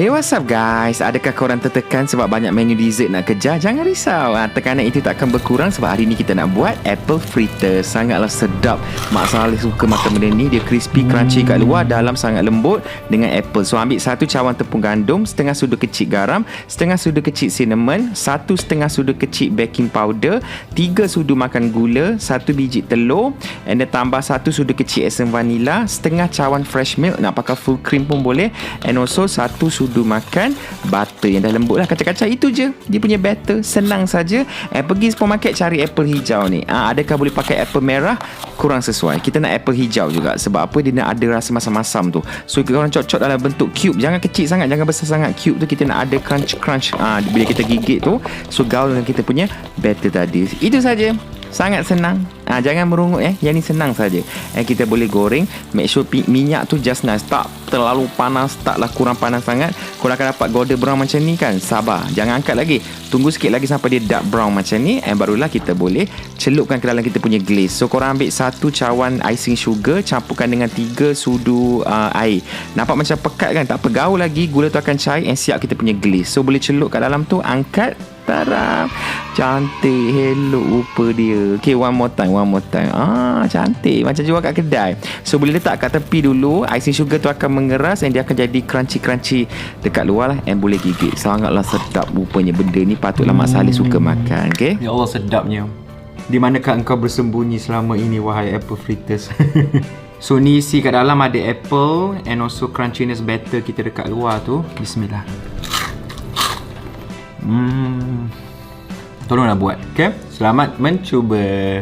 Hey, what's up guys? Adakah korang tertekan sebab banyak menu dessert nak kejar? Jangan risau, tekanan itu tak akan berkurang sebab hari ni kita nak buat apple fritter. Sangatlah sedap. Mak Saleh suka makan benda ni. Dia crispy, crunchy kat luar, dalam sangat lembut dengan apple. So ambil 1 cawan tepung gandum, setengah sudu kecil garam, setengah sudu kecil cinnamon, 1/2 sudu kecil baking powder, 3 sudu makan gula, 1 biji telur, and then tambah 1 sudu kecil esen vanila, setengah cawan fresh milk, nak pakai full cream pun boleh, and also 1 sudu makan butter yang dah lembut lah. Kacang-kacang itu je dia punya batter. Senang saja. Pergi supermarket cari apple hijau ni. Adakah boleh pakai apple merah? Kurang sesuai. Kita nak apple hijau juga. Sebab apa? Dia nak ada rasa masam-masam tu. So korang cocok dalam bentuk cube. Jangan kecil sangat, jangan besar sangat. Cube tu kita nak ada crunch. Bila kita gigit tu, so gaul dengan kita punya batter tadi. Itu saja. Sangat senang. Jangan merungut Yang ni senang saja. Kita boleh goreng. Make sure minyak tu just nice. Tak terlalu panas, taklah kurang panas sangat. Korang akan dapat golden brown macam ni kan. Sabar. Jangan angkat lagi. Tunggu sikit lagi sampai dia dark brown macam ni. Barulah kita boleh celupkan ke dalam kita punya glaze. So korang ambil 1 cawan icing sugar, campurkan dengan 3 sudu air. Nampak macam pekat kan? Tak pegaul lagi. Gula tu akan cair and siap kita punya glaze. So boleh celup kat dalam tu. Angkat. Taram. Cantik. Hello rupa dia. Okay, one more time. Cantik. Macam jual kat kedai. So boleh letak kat tepi dulu. Icing sugar tu akan mengeras and dia akan jadi crunchy dekat luar lah. And boleh gigit. Sangatlah sedap rupanya benda ni. Patutlah Mak Saleh suka makan. Okay. Ya Allah, sedapnya. Di manakah engkau bersembunyi selama ini, wahai apple fritters? So ni isi kat dalam ada apple and also crunchiness batter kita dekat luar tu. Bismillah. Tolonglah buat. Okay. Selamat mencuba.